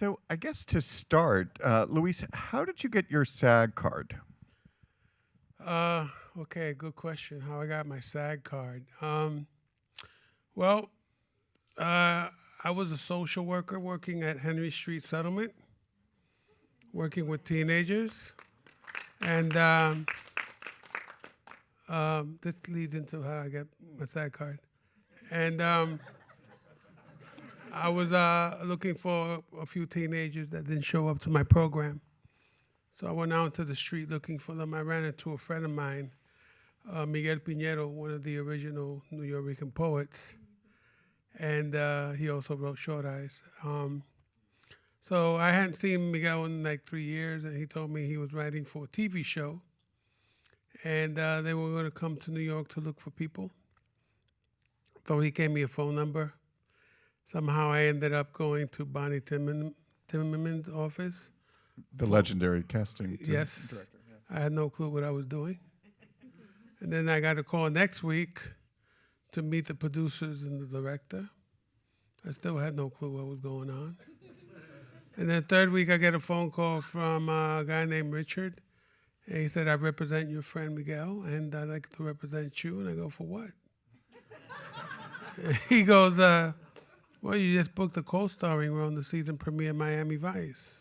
So I guess to start, Luis, how did you get your SAG card? Uh, okay, good question. How I got my SAG card? Well, I was a social worker working at Henry Street Settlement, working with teenagers, and this leads into how I got my SAG card. And I was looking for a few teenagers that didn't show up to my program. So I went out to the street looking for them. I ran into a friend of mine, Miguel Piñero, one of the original New York poets, and he also wrote Short Eyes. So I hadn't seen Miguel in like 3 years, and he told me he was writing for a TV show, and they were going to come to New York to look for people. So he gave me a phone number. Somehow I ended up going to Bonnie Timmerman's office. The legendary casting Yes, director. I had no clue what I was doing. And then I got a call next week to meet the producers and the director. I still had no clue what was going on. And then third week, I get a phone call from a guy named Richard. And he said, I represent your friend Miguel, and I'd like to represent you. And I go, for what? He goes, well, you just booked a co-starring role in the season premiere of Miami Vice.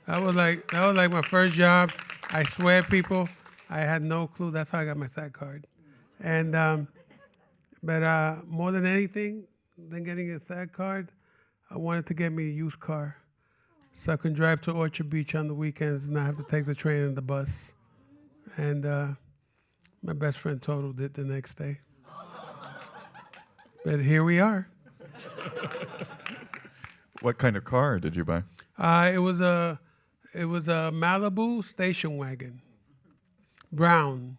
That was like my first job. I swear, people, I had no clue. That's how I got my SAG card. And but more than anything, than getting a SAG card, I wanted to get me a used car, so I can drive to Orchard Beach on the weekends and not have to take the train and the bus. And my best friend totaled it the next day. But here we are. What kind of car did you buy? It was a Malibu station wagon, brown.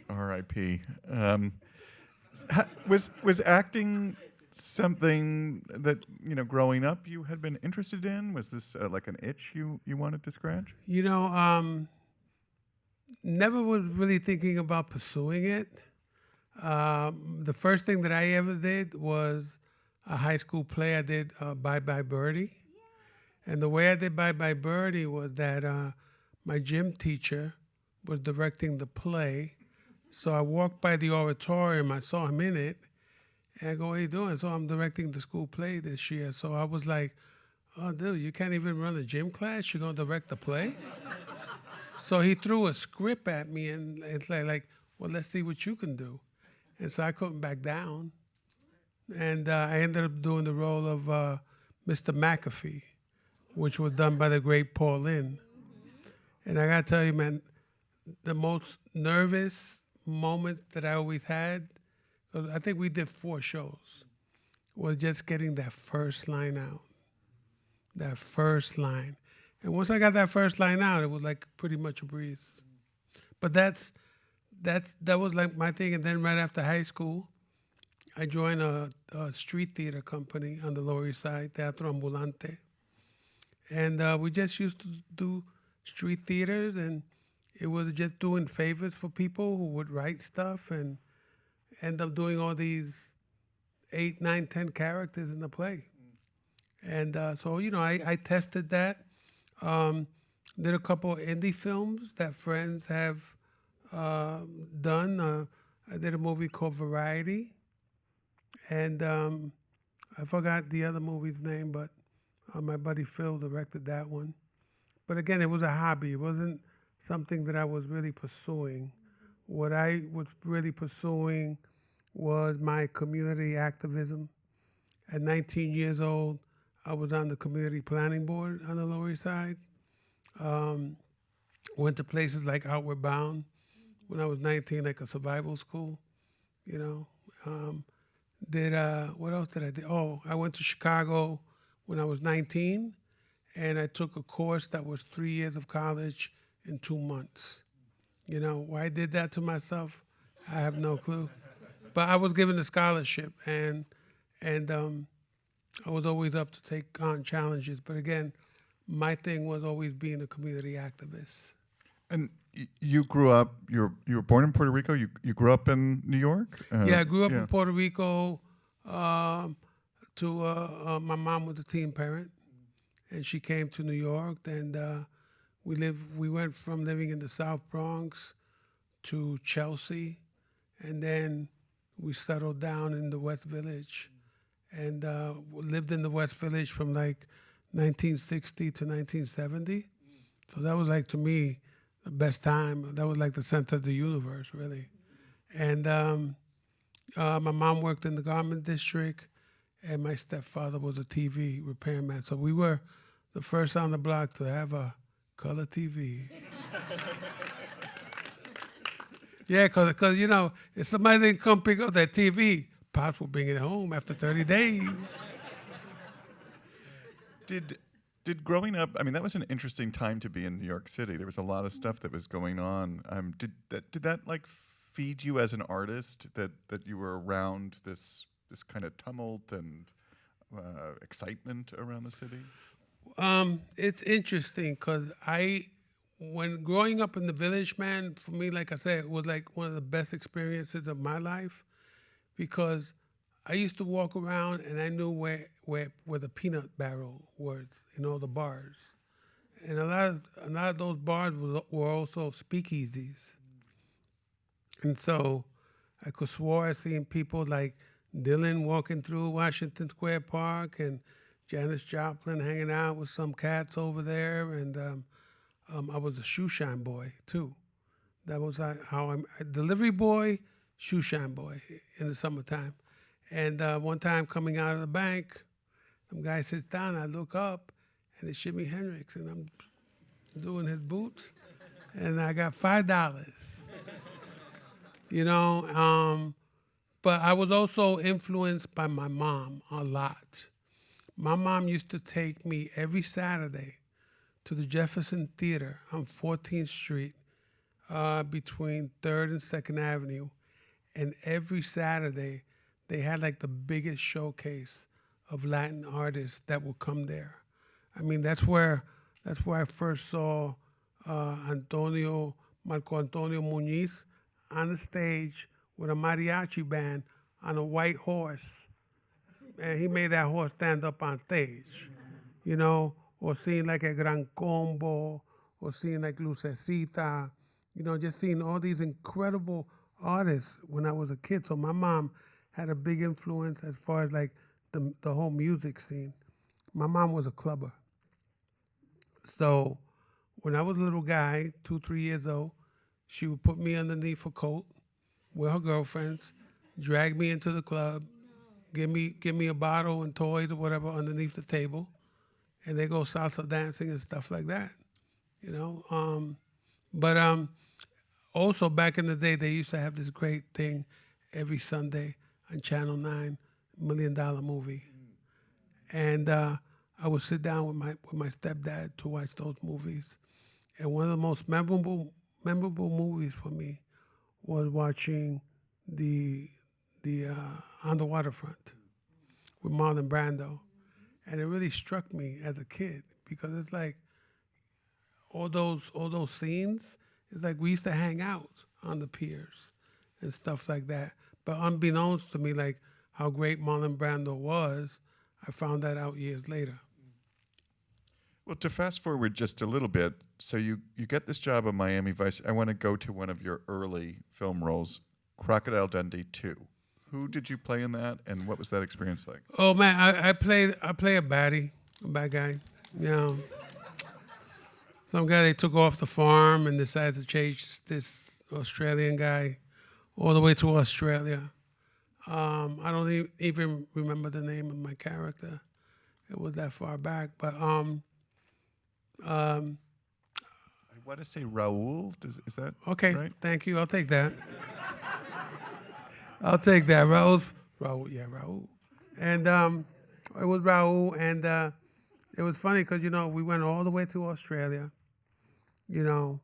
R.I.P. Was acting something that growing up you had been interested in? Was this like an itch you wanted to scratch? Never was really thinking about pursuing it. The first thing that I ever did was a high school play. I did Bye Bye Birdie. And the way I did Bye Bye Birdie was that my gym teacher was directing the play. So I walked by the auditorium, I saw him in it, and I go, what are you doing? So I'm directing the school play this year. So I was like, oh, dude, you can't even run a gym class? You're going to direct the play? So he threw a script at me, and it's like, well, let's see what you can do. And so I couldn't back down. And I ended up doing the role of Mr. McAfee, which was done by the great Paul Lynde. And I got to tell you, man, the most nervous moment that I always had, 'cause I think we did 4 shows, was just getting that first line out. That first line. And once I got that first line out, it was like pretty much a breeze. But that was like my thing. And then right after high school, I joined a street theater company on the Lower East Side, Teatro Ambulante. And we just used to do street theaters, and it was just doing favors for people who would write stuff and end up doing all these 8, 9, 10 characters in the play. And so, I tested that. Did a couple of indie films that friends have done. I did a movie called Variety. And I forgot the other movie's name, but my buddy Phil directed that one. But again, it was a hobby. It wasn't something that I was really pursuing. What I was really pursuing was my community activism. At 19 years old, I was on the community planning board on the Lower East Side. Went to places like Outward Bound when I was 19, like a survival school, you know. Did what else did I do? Oh, I went to Chicago when I was 19, and I took a course that was 3 years of college in 2 months. Why I did that to myself, I have no clue. But I was given a scholarship, and I was always up to take on challenges. But again, my thing was always being a community activist. And you grew up. You were born in Puerto Rico. You grew up in New York. Yeah, I grew up in Puerto Rico. My mom was a teen parent, and she came to New York, and we went from living in the South Bronx to Chelsea, and then we settled down in the West Village, and lived in the West Village from like 1960 to 1970. So that was like, to me, the best time. That was like the center of the universe, really. And my mom worked in the garment district, and my stepfather was a TV repairman. So we were the first on the block to have a color TV. Yeah, cause you know, if somebody didn't come pick up that TV, Pops will bring it home after 30 days. Did growing up? I mean, that was an interesting time to be in New York City. There was a lot of stuff that was going on. Did that like feed you as an artist? That you were around this kind of tumult and excitement around the city? It's interesting because when growing up in the village, man, for me, like I said, it was like one of the best experiences of my life because I used to walk around and I knew where the peanut barrel was in all the bars, and a lot of those bars were also speakeasies, and so I could swear I seen people like Dylan walking through Washington Square Park and Janis Joplin hanging out with some cats over there, and I was a shoe shine boy too. That was how I'm a delivery boy, shoe shine boy in the summertime. And one time coming out of the bank, some guy sits down, I look up, and it's Jimi Hendrix, and I'm doing his boots, and I got $5. You know, but I was also influenced by my mom a lot. My mom used to take me every Saturday to the Jefferson Theater on 14th Street between 3rd and 2nd Avenue. And every Saturday, they had like the biggest showcase of Latin artists that would come there. I mean, that's where I first saw Marco Antonio Muniz on the stage with a mariachi band on a white horse. And he made that horse stand up on stage, you know, or seeing like a Gran Combo, or seeing like Lucecita, you know, just seeing all these incredible artists when I was a kid. So my mom had a big influence as far as like the whole music scene. My mom was a clubber. So when I was a little guy, 2, 3 years old, she would put me underneath her coat with her girlfriends, drag me into the club, give me a bottle and toys or whatever underneath the table, and they go salsa dancing and stuff like that, you know. But also back in the day, they used to have this great thing every Sunday on Channel 9, $1 Million Movie, and I would sit down with my stepdad to watch those movies. And one of the most memorable movies for me was watching the On the Waterfront with Marlon Brando, and it really struck me as a kid because it's like all those scenes. It's like we used to hang out on the piers and stuff like that. But unbeknownst to me, like how great Marlon Brando was, I found that out years later. Well, to fast forward just a little bit, so you get this job on Miami Vice. I want to go to one of your early film roles, Crocodile Dundee 2. Who did you play in that, and what was that experience like? Oh man, I play a bad guy. You know, some guy they took off the farm and decided to chase this Australian guy all the way to Australia. I don't even remember the name of my character. It was that far back, but I want to say Raul. Is that okay? right? Thank you. I'll take that. I'll take that. Raul, yeah, Raul. And it was Raul, and it was funny because, you know, we went all the way to Australia, you know,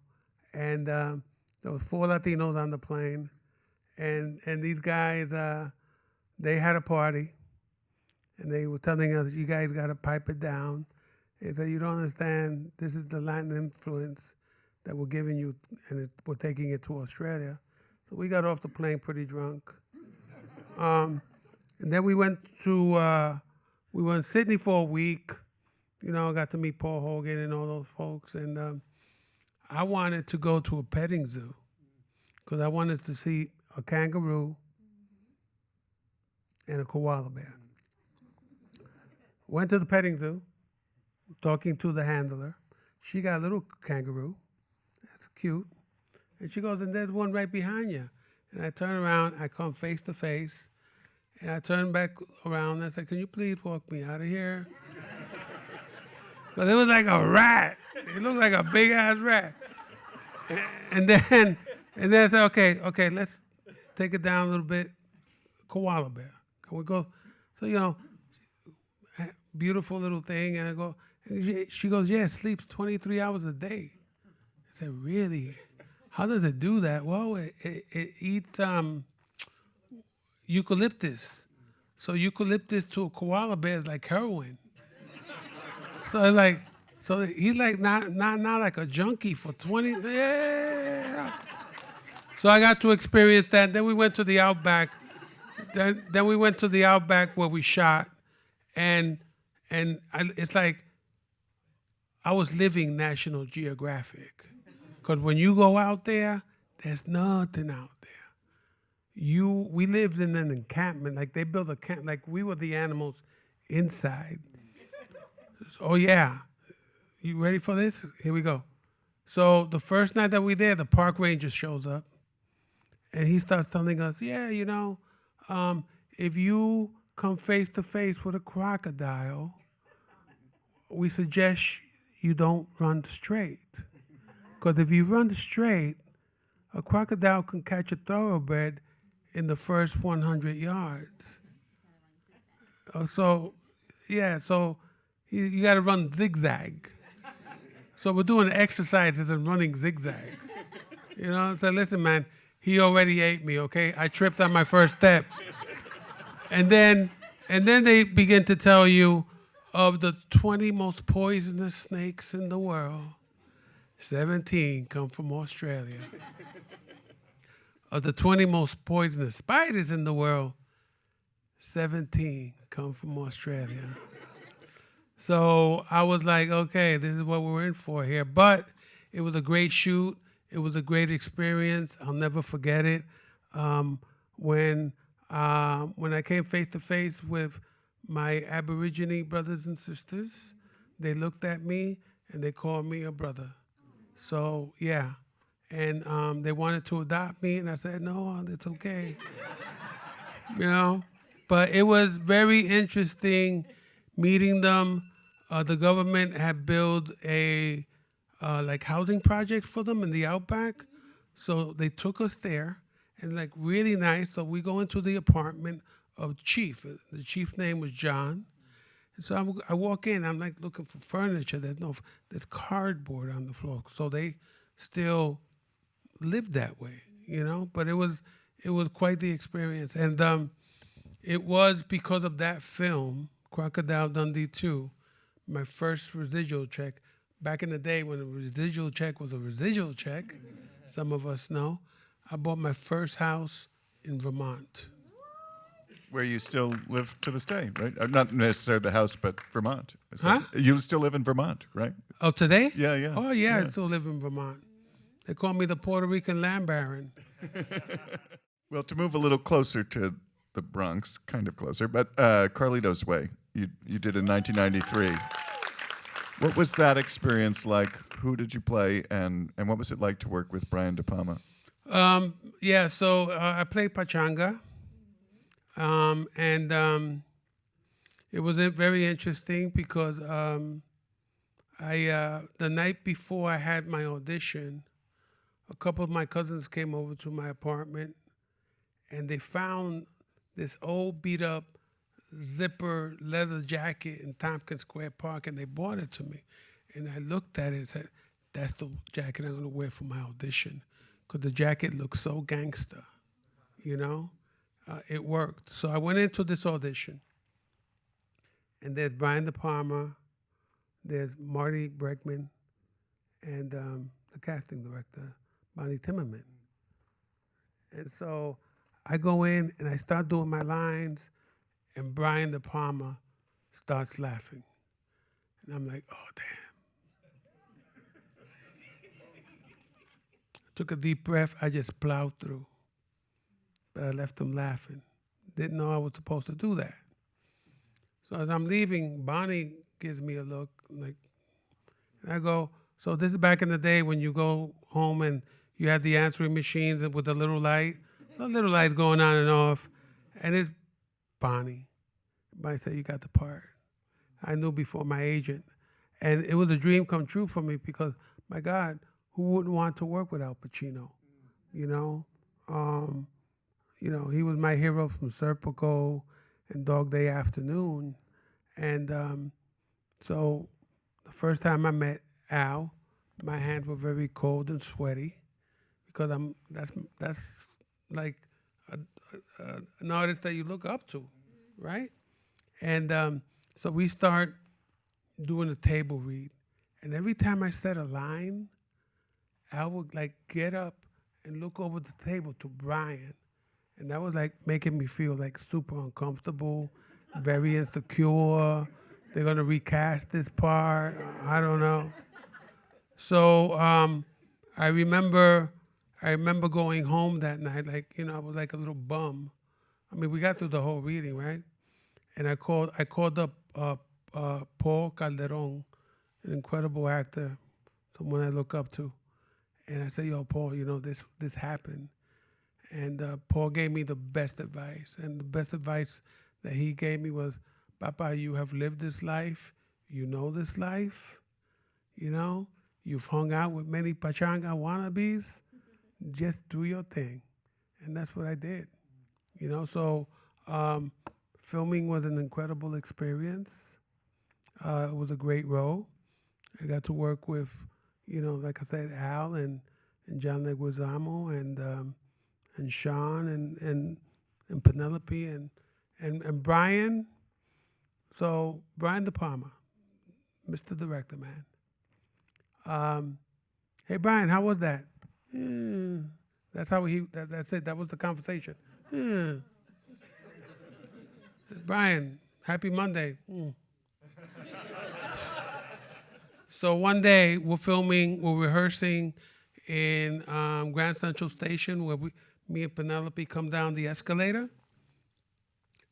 and there was 4 Latinos on the plane, and these guys, they had a party, and they were telling us, you guys got to pipe it down. They said, you don't understand, this is the Latin influence that we're giving you, and we're taking it to Australia. So we got off the plane pretty drunk. And then we went to Sydney for a week, I got to meet Paul Hogan and all those folks. And I wanted to go to a petting zoo because I wanted to see a kangaroo and a koala bear. Went to the petting zoo, talking to the handler. She got a little kangaroo. That's cute. And she goes, and there's one right behind you. And I turn around, I come face to face, and I turn back around and I said, can you please walk me out of here? Because it was like a rat. It looked like a big ass rat. And then I said, okay, let's take it down a little bit. Koala bear. Can we go? So, beautiful little thing. And I go, and she goes, yeah, it sleeps 23 hours a day. I said, really? How does it do that? Well, it eats eucalyptus. So eucalyptus to a koala bear is like heroin. So he's like not like a junkie for 20. Yeah. So I got to experience that. Then we went to the outback. Then we went to the outback where we shot, and it's like I was living National Geographic, because when you go out there, there's nothing out there. We lived in an encampment, like they built a camp, like we were the animals inside. Oh yeah, you ready for this? Here we go. So the first night that we there, the park ranger shows up, and he starts telling us, yeah, if you come face to face with a crocodile, we suggest you don't run straight. Because if you run straight, a crocodile can catch a thoroughbred in the first 100 yards. So you got to run zigzag. So we're doing exercises and running zigzag. So listen, man, he already ate me, okay? I tripped on my first step. And then they begin to tell you of the 20 most poisonous snakes in the world, 17 come from Australia. Of the 20 most poisonous spiders in the world, 17 come from Australia. So I was like, okay, this is what we're in for here. But it was a great shoot. It was a great experience. I'll never forget it. When I came face to face with my Aborigine brothers and sisters, they looked at me and they called me a brother. So yeah, and they wanted to adopt me, and I said, no, it's okay. But it was very interesting meeting them. The government had built a like housing project for them in the outback, so they took us there, and like really nice. So we go into the apartment of the chief. The chief's name was John. And so I walk in. I'm like looking for furniture. There's cardboard on the floor. So they still lived that way, But it was quite the experience, and it was because of that film, Crocodile Dundee 2, my first residual check. Back in the day when a residual check was a residual check, some of us know, I bought my first house in Vermont. Where you still live to this day, right? Not necessarily the house, but Vermont. Huh? You still live in Vermont, right? Oh, today? Yeah. Oh, yeah, I still live in Vermont. They call me the Puerto Rican land baron. Well, to move a little closer to the Bronx, kind of closer, but Carlito's Way, you did in 1993. What was that experience like? Who did you play, and what was it like to work with Brian De Palma? So I played Pachanga, and it was very interesting because the night before I had my audition, a couple of my cousins came over to my apartment, and they found this old beat-up zipper leather jacket in Tompkins Square Park, and they brought it to me. And I looked at it and said, that's the jacket I'm going to wear for my audition, because the jacket looks so gangster, It worked. So I went into this audition, and there's Brian De Palma, there's Marty Bregman, and the casting director, Bonnie Timmerman. And so I go in and I start doing my lines, and Brian De Palma starts laughing. And I'm like, oh, damn. Took a deep breath. I just plowed through. But I left them laughing. Didn't know I was supposed to do that. So as I'm leaving, Bonnie gives me a look like, and I go, so this is back in the day when you go home and you had the answering machines with a little light. A little light going on and off. And it's Bonnie. Bonnie said, you got the part. I knew before my agent. And it was a dream come true for me because, my God, who wouldn't want to work with Al Pacino? You know? He was my hero from Serpico and Dog Day Afternoon. And so the first time I met Al, my hands were very cold and sweaty because that's like an artist that you look up to, right? And so we start doing a table read. And every time I said a line, Al would like get up and look over the table to Brian. And that was like making me feel like super uncomfortable, very insecure. They're gonna recast this part. I don't know. So I remember going home that night, like, I was like a little bum. I mean, we got through the whole reading, right? And I called up Paul Calderon, an incredible actor, someone I look up to. And I said, yo, Paul, this happened. And Paul gave me the best advice. And the best advice that he gave me was, Papa, you have lived this life. You know this life. You've hung out with many pachanga wannabes. Just do your thing. And that's what I did. So filming was an incredible experience. It was a great role. I got to work with, like I said, Al and John Leguizamo and Sean and Penelope and Brian. So Brian De Palma, Mr. Director, man. Hey Brian, how was that? That's how that's it. That was the conversation. Brian, happy Monday. So one day we're rehearsing in Grand Central Station where me and Penelope come down the escalator.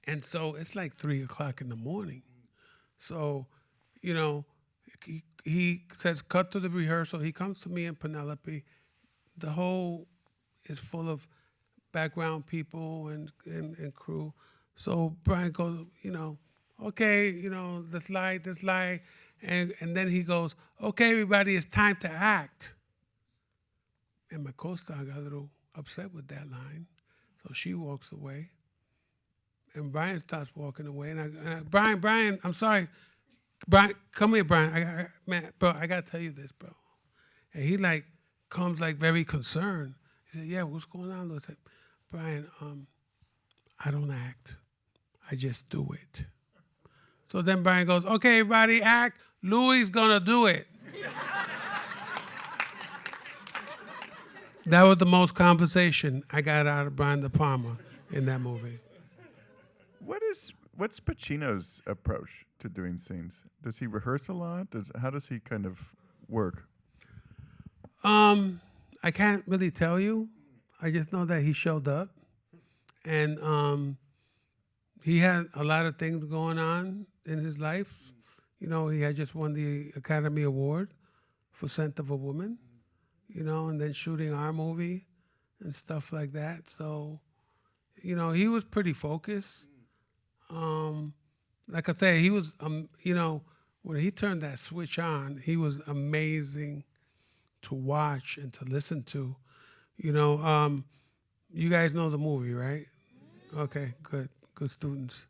And so it's like 3 o'clock in the morning. So, he says, cut to the rehearsal. He comes to me and Penelope. The whole is full of background people and crew. So Brian goes, okay, this light. And then he goes, okay, everybody, it's time to act. And my co-star got a little upset with that line. So she walks away. And Brian starts walking away. And Brian, I'm sorry. Brian, come here, Brian. I got to tell you this, bro. And he comes very concerned. He said, yeah, what's going on? I said, Brian, I don't act. I just do it. So then Brian goes, okay, everybody act. Louis gonna do it. That was the most conversation I got out of Brian De Palma in that movie. What's Pacino's approach to doing scenes? Does he rehearse a lot? How does he kind of work? I can't really tell you. I just know that he showed up, and he had a lot of things going on in his life. He had just won the Academy Award for Scent of a Woman, and then shooting our movie and stuff like that. So, he was pretty focused. Like I said, he was, when he turned that switch on, he was amazing to watch and to listen to. You guys know the movie, right? Okay, good students.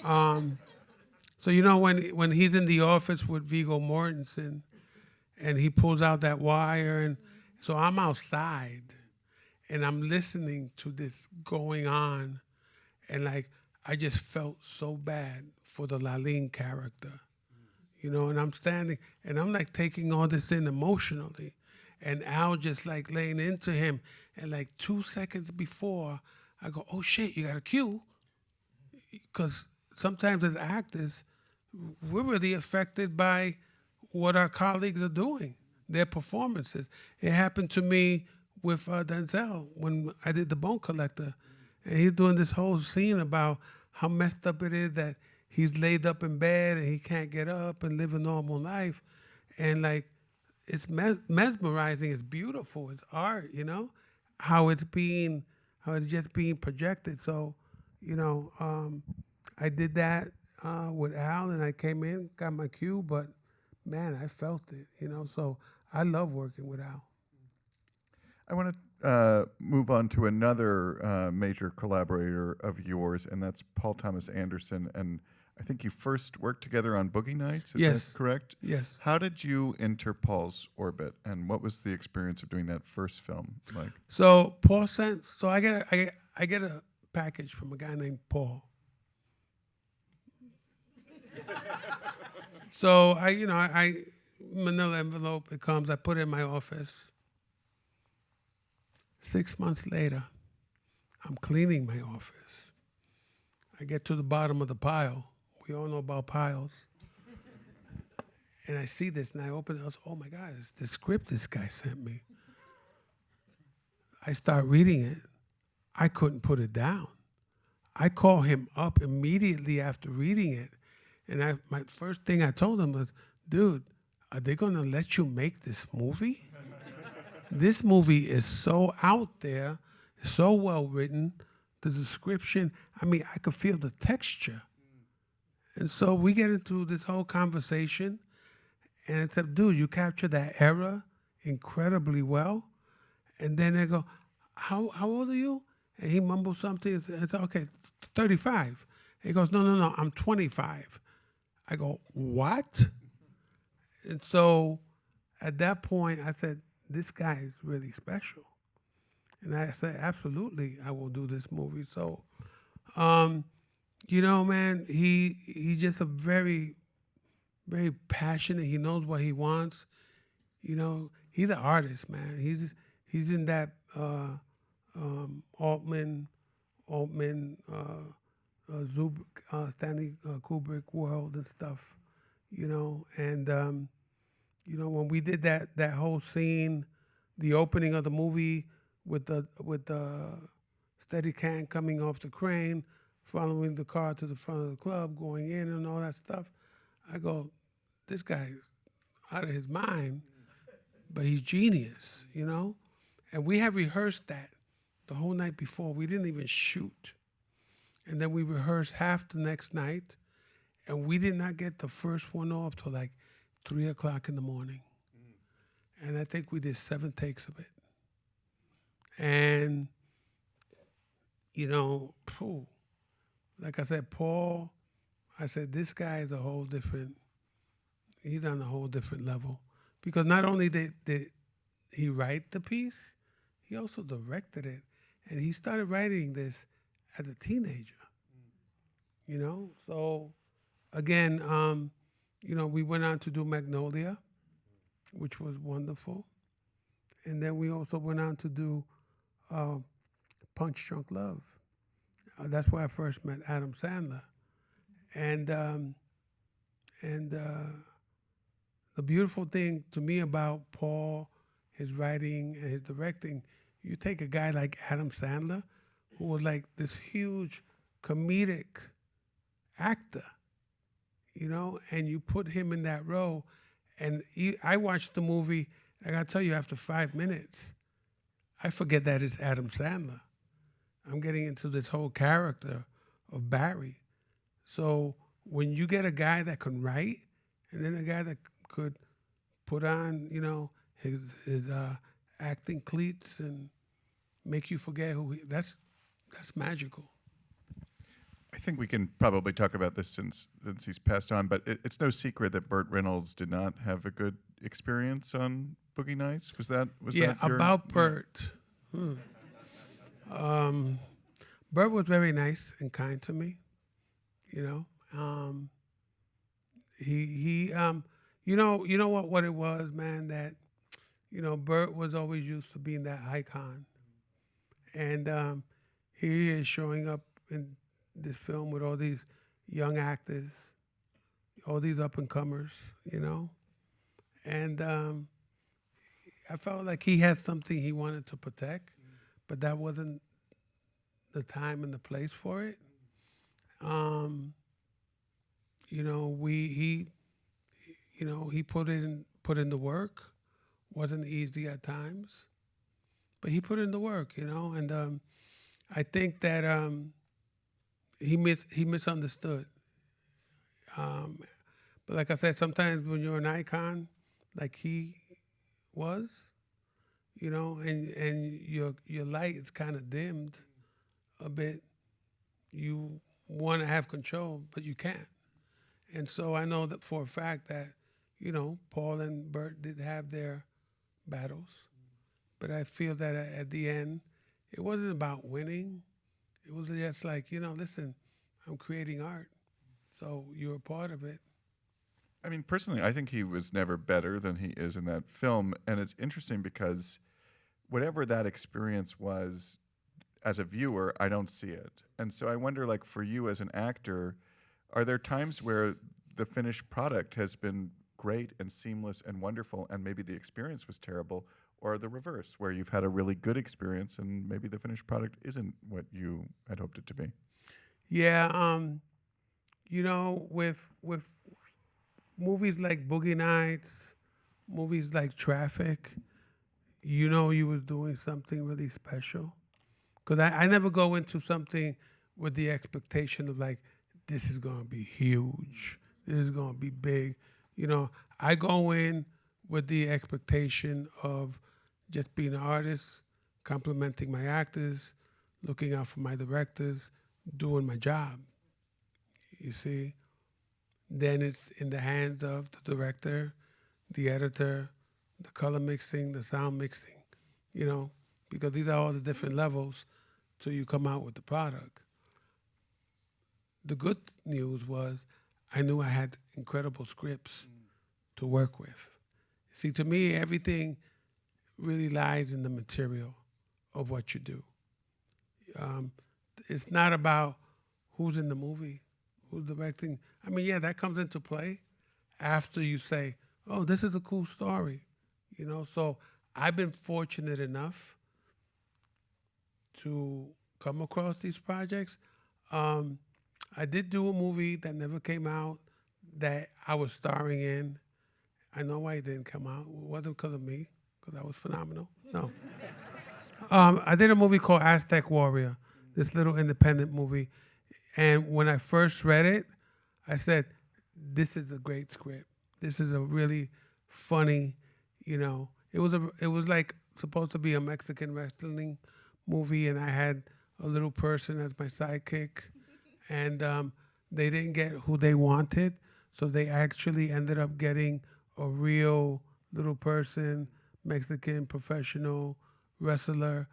So when he's in the office with Viggo Mortensen, and he pulls out that wire, and so I'm outside, and I'm listening to this going on, and I just felt so bad for the Laline character, and I'm standing, and I'm taking all this in emotionally, and Al just laying into him, and 2 seconds before, I go, oh shit, you got a cue, because sometimes as actors, we're really affected by what our colleagues are doing, their performances. It happened to me with Denzel when I did The Bone Collector, and he's doing this whole scene about how messed up it is that he's laid up in bed and he can't get up and live a normal life, and like it's mesmerizing. It's beautiful. It's art, how it's just being projected. So, I did that with Al, and I came in, got my cue, but man, I felt it, So I love working with Al. I want to move on to another major collaborator of yours, and that's Paul Thomas Anderson. And I think you first worked together on Boogie Nights. Is Yes. that correct? Yes. How did you enter Paul's orbit, and what was the experience of doing that first film like? So Paul sent. So I get a package from a guy named Paul. So I manila envelope. It comes. I put it in my office. 6 months later, I'm cleaning my office. I get to the bottom of the pile. We all know about piles. And I see this, and I open it. I was, oh my God, it's the script this guy sent me. I start reading it. I couldn't put it down. I call him up immediately after reading it. And my first thing I told him was, dude, are they going to let you make this movie? This movie is so out there, so well written. The description, I could feel the texture. And so we get into this whole conversation, and it's like, dude, you captured that era incredibly well. And then they go, how old are you? And he mumbles something. It's okay, 35. He goes, no, I'm 25. I go, what? And so at that point, I said, this guy is really special. And I said, absolutely, I will do this movie. So, man, he's just a very, very passionate. He knows what he wants. He's an artist, man. He's in that Altman, Stanley Kubrick world and stuff, And when we did that whole scene, the opening of the movie with the Steadicam coming off the crane, following the car to the front of the club, going in and all that stuff, I go, this guy's out of his mind, but he's genius, And we had rehearsed that the whole night before. We didn't even shoot. And then we rehearsed half the next night, and we did not get the first one off till like 3 o'clock in the morning. And I think we did 7 takes of it. And, like I said, Paul, I said, this guy is he's on a whole different level. Because not only did he write the piece, he also directed it. And he started writing this as a teenager, So, again, we went on to do Magnolia, which was wonderful. And then we also went on to do Punch Drunk Love. That's where I first met Adam Sandler. And the beautiful thing to me about Paul, his writing and his directing, you take a guy like Adam Sandler, who was like this huge comedic actor, and you put him in that role. And I watched the movie, I gotta tell you, after 5 minutes, I forget that it's Adam Sandler. I'm getting into this whole character of Barry. So when you get a guy that can write, and then a guy that could put on, his acting cleats and make you forget that's magical. I think we can probably talk about this since he's passed on, but it's no secret that Burt Reynolds did not have a good experience on Boogie Nights. Was that about Burt? Burt was very nice and kind to me. He you know what it was, man, that Burt was always used to being that icon, and here he is showing up in this film with all these young actors, all these up and comers, you know, and I felt like he had something he wanted to protect, but that wasn't the time and the place for it. Um, you know, he put in the work. Wasn't easy at times, but he put in the work, you know, and I think that he misunderstood. Um, but like I said, sometimes when you're an icon, like he was, you know, and your light is kind of dimmed a bit. You want to have control, but you can't. And so I know that for a fact that, you know, Paul and Bert did have their battles, but I feel that at the end, it wasn't about winning. It was just like, you know, listen, I'm creating art, so you're a part of it. I mean, personally, I think he was never better than he is in that film, and it's interesting because whatever that experience was, as a viewer, I don't see it, and so I wonder, like, for you as an actor, are there times where the finished product has been great and seamless and wonderful, and maybe the experience was terrible, or the reverse, where you've had a really good experience and maybe the finished product isn't what you had hoped it to be? Yeah, you know, with movies like Boogie Nights, movies like Traffic, you know, you was doing something really special. Because I never go into something with the expectation of like, this is going to be huge. This is going to be big. You know, I go in with the expectation of just being an artist, complimenting my actors, looking out for my directors, doing my job. You see? Then it's in the hands of the director, the editor, the color mixing, the sound mixing, you know, because these are all the different levels till you come out with the product. The good news was I knew I had incredible scripts to work with. See, to me, everything really lies in the material of what you do. Um, it's not about who's in the movie, who's directing. I mean, yeah, that comes into play after you say, "Oh, this is a cool story," you know. So I've been fortunate enough to come across these projects. Um, I did do a movie that never came out that I was starring in. I know why it didn't come out. It wasn't because of me, because I was phenomenal. No. I did a movie called Aztec Warrior, this little independent movie. And when I first read it, I said, this is a great script. This is a really funny, you know, it was like supposed to be a Mexican wrestling movie, and I had a little person as my sidekick, and they didn't get who they wanted, so they actually ended up getting a real little person, Mexican professional wrestler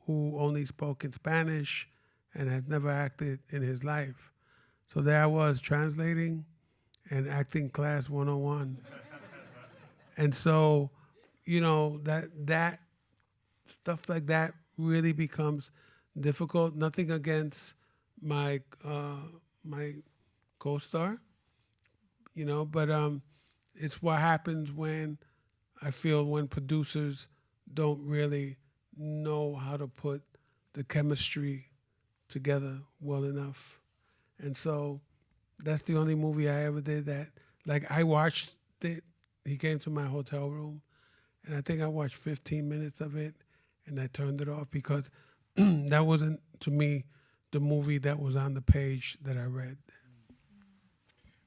who only spoke in Spanish and had never acted in his life. So there I was translating and acting class 101. And so, you know, that stuff like that really becomes difficult. Nothing against my my co-star, you know, but it's what happens when I feel when producers don't really know how to put the chemistry together well enough. And so that's the only movie I ever did that, like, I watched it. He came to my hotel room, and I think I watched 15 minutes of it, and I turned it off because that wasn't, to me, the movie that was on the page that I read.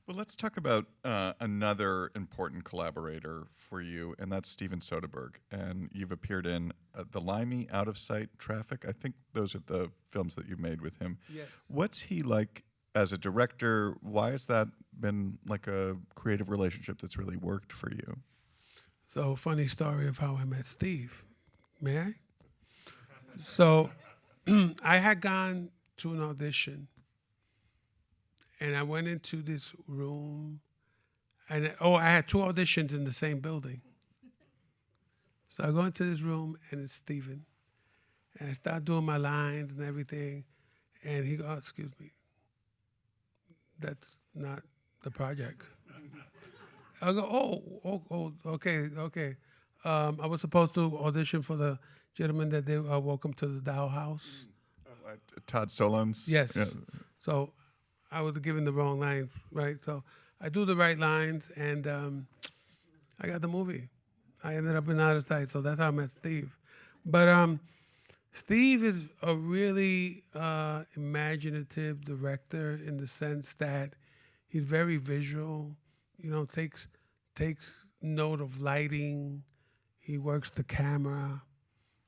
Well, let's talk about another important collaborator for you, and that's Steven Soderbergh. And you've appeared in The Limey, Out of Sight, Traffic. I think those are the films that you made with him. Yes. What's he like as a director? Why has that been like a creative relationship that's really worked for you? So, funny story of how I met Steve. May I? So, I had gone to an audition, and I went into this room, and I had two auditions in the same building. So I go into this room, and it's Steven, and I start doing my lines and everything, and he goes, "Excuse me, that's not the project. I go, okay. I was supposed to audition for the gentleman that did Welcome to the Doll House. Todd Solondz. Yes. Yeah. So I was given the wrong lines, right? So I do the right lines, and I got the movie. I ended up in Out of Sight, so that's how I met Steve. But Steve is a really imaginative director in the sense that he's very visual. You know, takes note of lighting. He works the camera.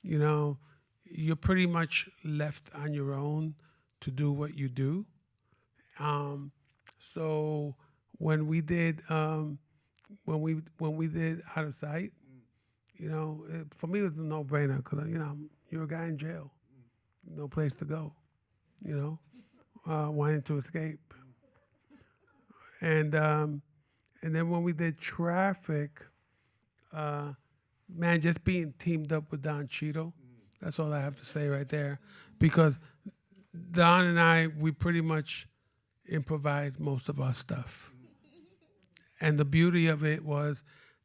You know, you're pretty much left on your own to do what you do. So when we did when we did Out of Sight, you know, for me it was a no-brainer because you know you're a guy in jail, no place to go, you know, wanting to escape, and then when we did Traffic, man, just being teamed up with Don Cheadle, that's all I have to say right there, because Don and I, we pretty much improvised most of our stuff. And the beauty of it was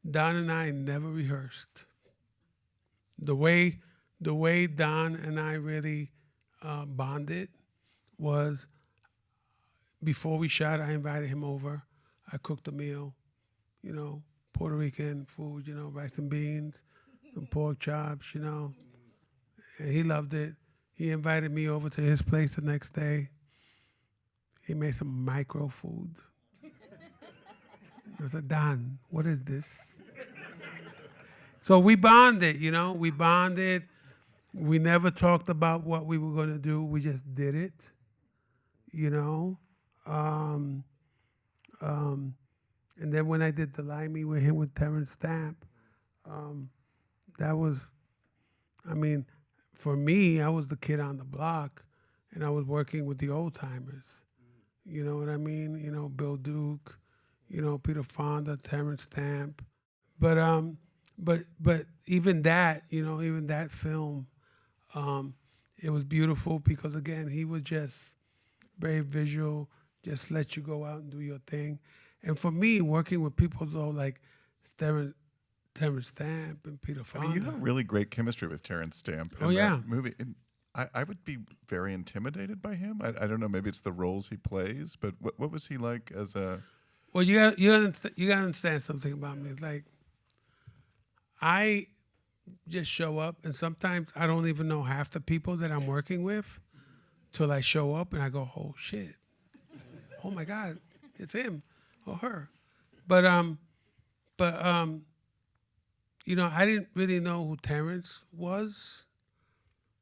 Don and I never rehearsed. The way Don and I really bonded was before we shot, I invited him over. I cooked a meal, you know, Puerto Rican food, you know, rice and beans, some pork chops, you know. And he loved it. He invited me over to his place the next day. He made some micro food. I said, Don, what is this? So we bonded, you know, we bonded. We never talked about what we were going to do. We just did it, you know. And then when I did the Limey with him with Terrence Stamp, that was, I mean, for me, I was the kid on the block, and I was working with the old timers. You know what I mean? You know, Bill Duke, you know, Peter Fonda, Terrence Stamp. But even that, you know, even that film, it was beautiful because again, he was just very visual, just let you go out and do your thing. And for me, working with people though like Terrence Stamp and Peter I Fonda. mean, you have really great chemistry with Terrence Stamp in Oh, yeah. that movie. And I would be very intimidated by him. I don't know, maybe it's the roles he plays, but what was he like as a... Well, you gotta understand something about me. It's like I just show up, and sometimes I don't even know half the people that I'm working with till I show up, and I go, "Oh shit! Oh my God, it's him or her." But you know, I didn't really know who Terrence was,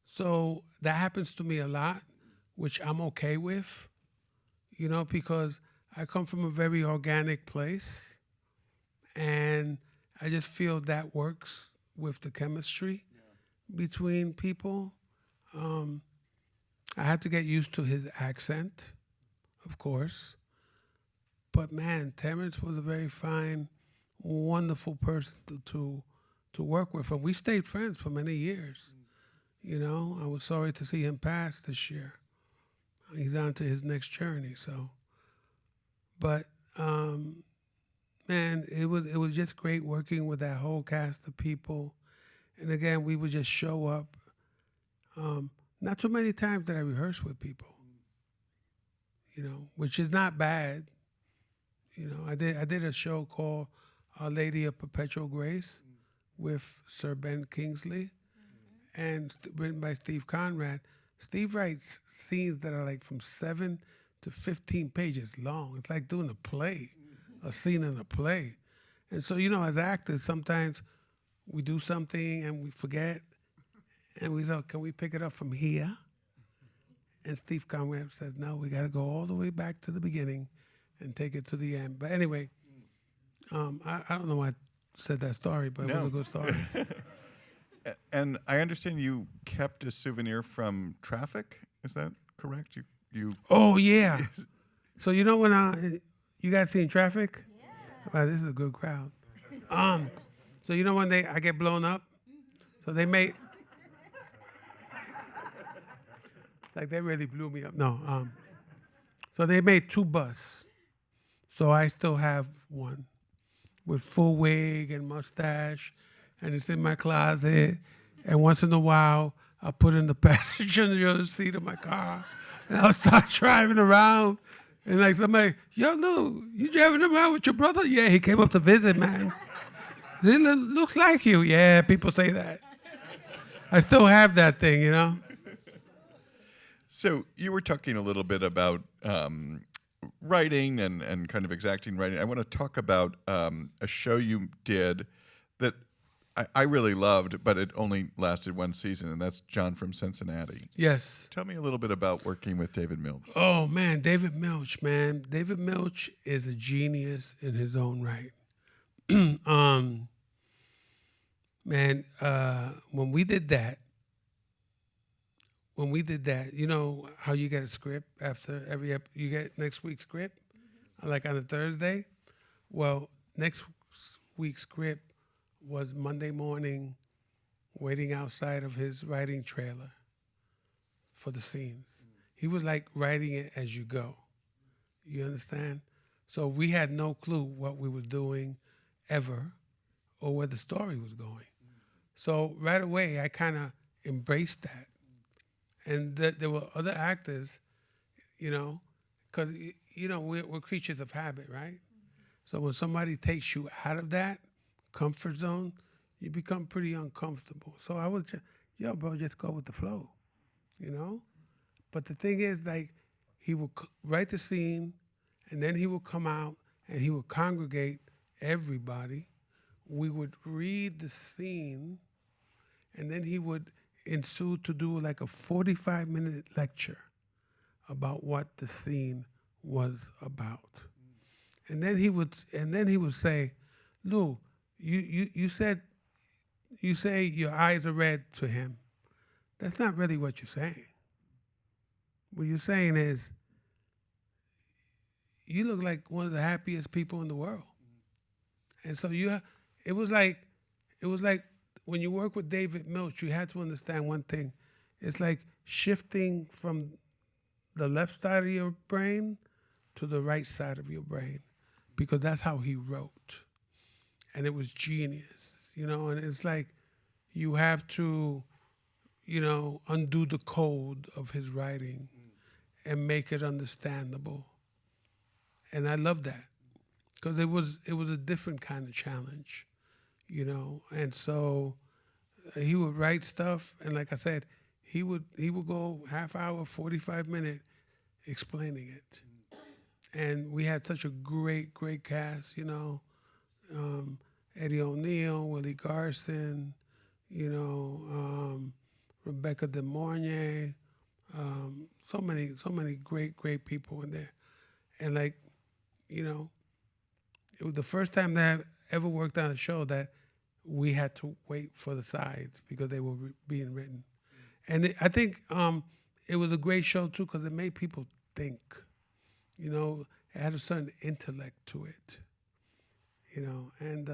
so that happens to me a lot, which I'm okay with. You know, because I come from a very organic place, and I just feel that works with the chemistry between people. I had to get used to his accent, of course. But man, Terrence was a very fine, wonderful person to work with. And we stayed friends for many years. You know, I was sorry to see him pass this year. He's on to his next journey, so. But man, it was just great working with that whole cast of people. And again, we would just show up. Not too many times that I rehearse with people, you know, which is not bad. You know, I did a show called Our Lady of Perpetual Grace with Sir Ben Kingsley, and written by Steve Conrad. Steve writes scenes that are like from 7 to 15 pages long. It's like doing a play, a scene in a play. And so, you know, as actors, sometimes we do something and we forget, and we say, can we pick it up from here? And Steve Conrad says, no, we got to go all the way back to the beginning and take it to the end. But anyway, I don't know why I said that story, but it was a good story. And I understand you kept a souvenir from Traffic. Is that correct? You Oh, yeah. So you know when you guys seen Traffic? Yeah. Wow, this is a good crowd. So you know when I get blown up? So they made... Like they really blew me up. No. So they made 2 busts. So I still have one with full wig and mustache, and it's in my closet. And once in a while, I put in the passenger seat of my car, and I'll start driving around. And like somebody, yo, Lou, you driving around with your brother? Yeah, he came up to visit, man. He looks like you. Yeah, people say that. I still have that thing, you know? So you were talking a little bit about writing and kind of exacting writing. I want to talk about a show you did that I really loved, but it only lasted one season, and that's John from Cincinnati. Yes. Tell me a little bit about working with David Milch. Oh, man, David Milch, man. David Milch is a genius in his own right. Man, when we did that, you know how you get a script after every you get next week's script, like on a Thursday? Well, next week's script was Monday morning, waiting outside of his writing trailer for the scenes. He was like writing it as you go. You understand? So we had no clue what we were doing ever or where the story was going. So right away, I kind of embraced that. And there were other actors, you know, because, you know, we're creatures of habit, right? So when somebody takes you out of that comfort zone, you become pretty uncomfortable. So I was just, yo, bro, just go with the flow, you know? But the thing is, like, he would write the scene, and then he would come out, and he would congregate everybody. We would read the scene, and then he would ensue to do like a 45-minute lecture about what the scene was about. And then he would say, Lou, you say your eyes are red to him. That's not really what you're saying. What you're saying is, you look like one of the happiest people in the world. And so it was like when you work with David Milch, you had to understand one thing. It's like shifting from the left side of your brain to the right side of your brain, because that's how he wrote. And it was genius, you know, and it's like you have to, you know, undo the code of his writing and make it understandable. And I love that, because it was a different kind of challenge, you know. And so he would write stuff, and like I said, he would go half hour, 45-minute explaining it. And we had such a great cast, you know. Eddie O'Neill, Willie Garson, you know, Rebecca De Mornay, so many great people in there. And like, you know, it was the first time that I ever worked on a show that we had to wait for the sides because they were being written. And I think it was a great show too, because it made people think. You know, it had a certain intellect to it. You know, and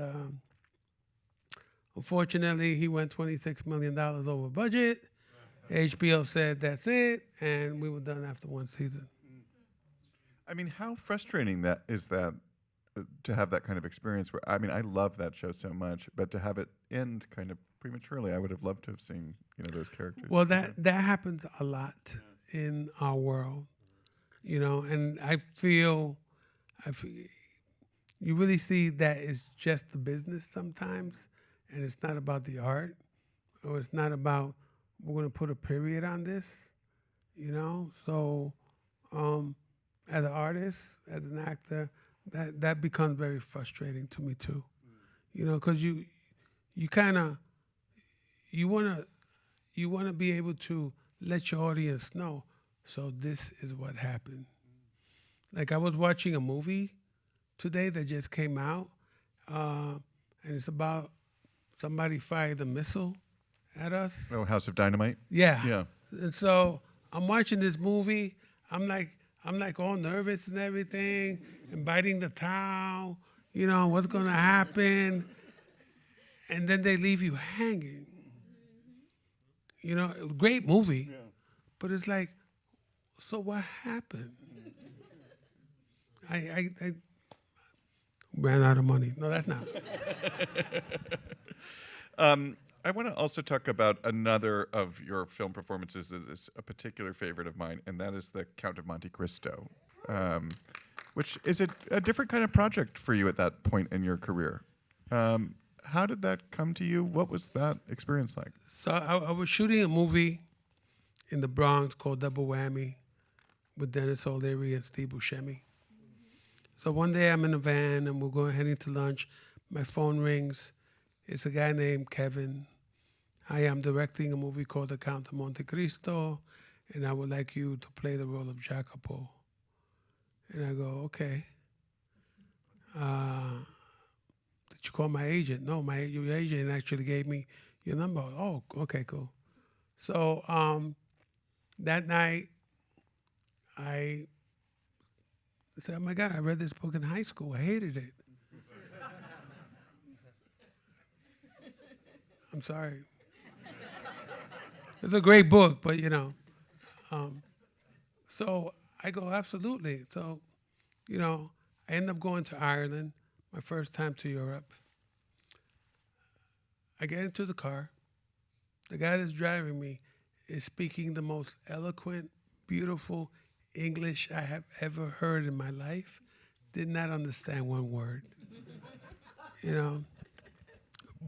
unfortunately, he went $26 million over budget. HBO said that's it, and we were done after one season. I mean, how frustrating that is that to have that kind of experience? Where I mean, I love that show so much, but to have it end kind of prematurely, I would have loved to have seen, you know, those characters. Well, that happens a lot in our world, you know, and I feel you really see that it's just the business sometimes, and it's not about the art, or it's not about we're going to put a period on this, you know. So, as an artist, as an actor, that becomes very frustrating to me too, you know, because you kind of you wanna be able to let your audience know. So this is what happened. Like I was watching a movie today that just came out, and it's about somebody fired a missile at us. Oh, House of Dynamite. Yeah. Yeah. And so I'm watching this movie. I'm like all nervous and everything, and biting the towel. You know what's gonna happen, and then they leave you hanging. You know, great movie, but it's like, so what happened? ran out of money. No, that's not. I want to also talk about another of your film performances that is a particular favorite of mine, and that is the Count of Monte Cristo, which is a different kind of project for you at that point in your career. How did that come to you? What was that experience like? So I was shooting a movie in the Bronx called Double Whammy with Dennis O'Leary and Steve Buscemi. So one day I'm in a van and we're going heading to lunch. My phone rings. It's a guy named Kevin. Hi, I'm directing a movie called The Count of Monte Cristo, and I would like you to play the role of Jacopo. And I go, okay. Did you call my agent? No, your agent actually gave me your number. Oh, okay, cool. So that night, I said, oh my God, I read this book in high school. I hated it. I'm sorry. It's a great book, but so I go, absolutely. So, I end up going to Ireland, my first time to Europe. I get into the car. The guy that's driving me is speaking the most eloquent, beautiful English I have ever heard in my life. Did not understand one word,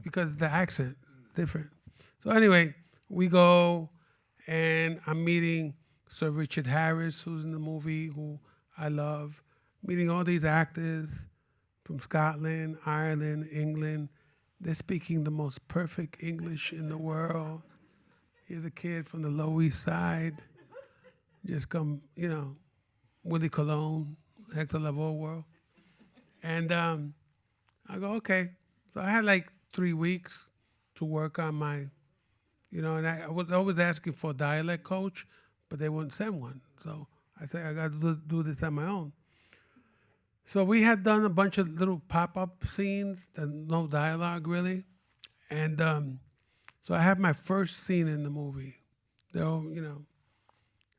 because the accent is different. So anyway, we go, and I'm meeting Sir Richard Harris, who's in the movie, who I love. Meeting all these actors from Scotland, Ireland, England. They're speaking the most perfect English in the world. Here's a kid from the Lower East Side, just come, Willie Colon, Hector Lavoe world. And I go, okay. So I had like 3 weeks to work on my, and I was always asking for a dialect coach, but they wouldn't send one. So I said, I got to do this on my own. So we had done a bunch of little pop-up scenes, no dialogue really. And so I have my first scene in the movie. And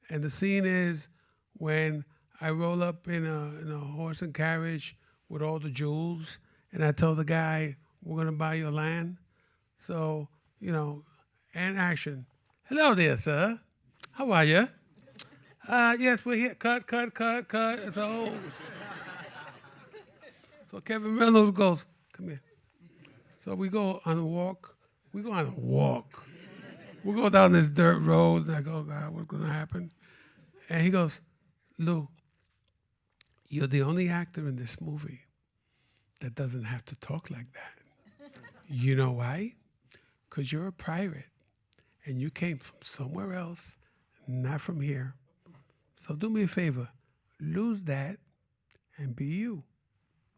the scene is when I roll up in a horse and carriage with all the jewels, and I tell the guy, we're gonna buy your land. So, and action. Hello there, sir. How are you? Yes, we're here. Cut. So Kevin Reynolds goes, come here. So we go on a walk. We go down this dirt road, and I go, God, what's gonna happen? And he goes, Lou, you're the only actor in this movie that doesn't have to talk like that. You know why? Because you're a pirate, and you came from somewhere else, not from here. So do me a favor, lose that and be you.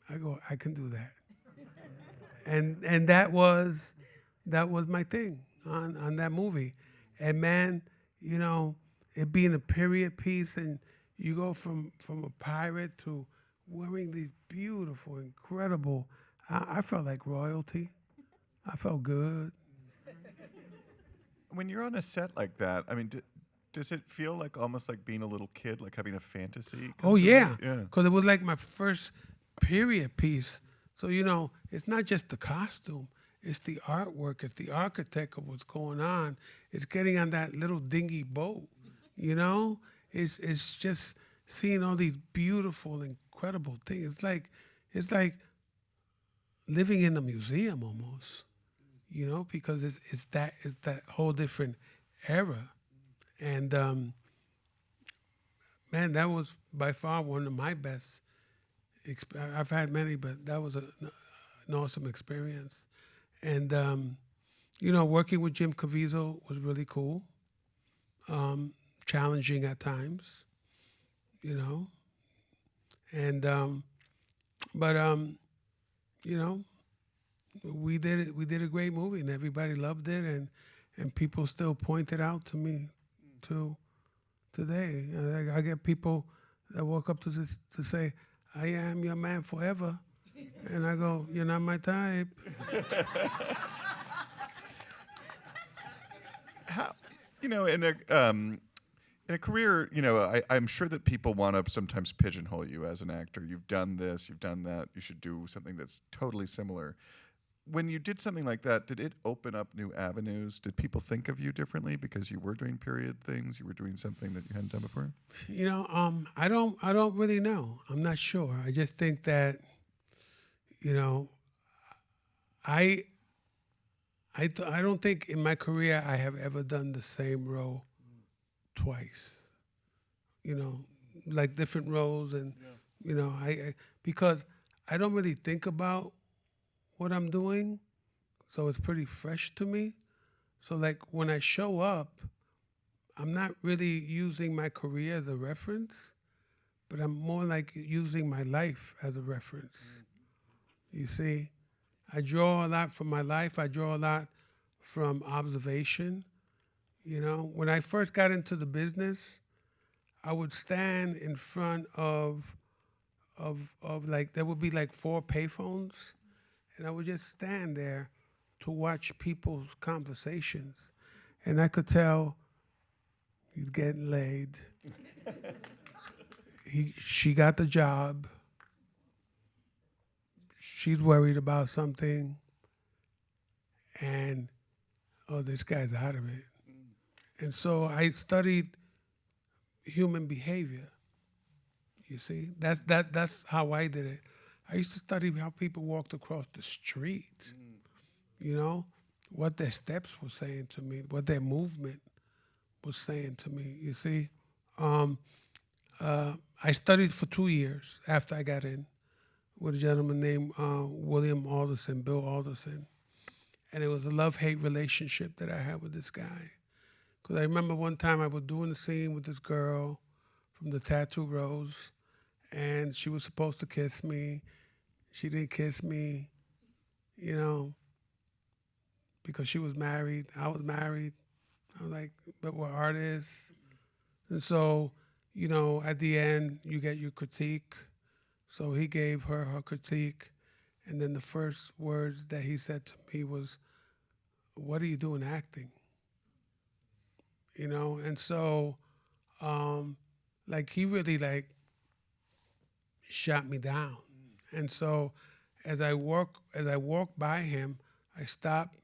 I go, I can do that. And that was my thing on that movie. And man, it being a period piece, and you go from a pirate to wearing these beautiful, incredible, I felt like royalty. I felt good. When you're on a set like that, I mean, does it feel like almost like being a little kid, like having a fantasy? Oh yeah, Yeah. because it was like my first period piece. So it's not just the costume; it's the artwork, it's the architect of what's going on. It's getting on that little dingy boat. It's just seeing all these beautiful, incredible things. It's like living in a museum almost. Because it's that whole different era. And man, that was by far one of my best. I've had many, but that was an awesome experience. And working with Jim Caviezel was really cool. Challenging at times, and but we did it. We did a great movie, and everybody loved it, and people still point it out to me, to today. I get people that walk up to say, "I am your man forever," and I go, "You're not my type." How, in a In a career, you know, I'm sure that people want to sometimes pigeonhole you as an actor. You've done this, you've done that. You should do something that's totally similar. When you did something like that, did it open up new avenues? Did people think of you differently because you were doing period things? You were doing something that you hadn't done before? I don't really know. I'm not sure. I just think that, you know, I, I don't think in my career I have ever done the same role twice. You know, like different roles, and because I don't really think about what I'm doing, so it's pretty fresh to me. So like when I show up, I'm not really using my career as a reference, but I'm more like using my life as a reference. You see, I draw a lot from my life. I draw a lot from observation. You know, when I first got into the business, I would stand in front of like there would be like 4 payphones, and I would just stand there to watch people's conversations, and I could tell he's getting laid. She got the job. She's worried about something, and oh, this guy's out of it. And so I studied human behavior. You see, that's how I did it. I used to study how people walked across the street. You know, what their steps were saying to me, what their movement was saying to me. You see, um, I studied for 2 years after I got in with a gentleman named William Alderson, Bill Alderson, and it was a love-hate relationship that I had with this guy. Because I remember one time I was doing the scene with this girl from the Tattoo Rose, and she was supposed to kiss me. She didn't kiss me, you know, because she was married. I was married. I was like, but we're artists. And so, you know, at the end, you get your critique. So he gave her critique. And then the first words that he said to me was, "What are you doing acting?" You know, and so, like, he really, like, shot me down. And so as I walked by him, I stopped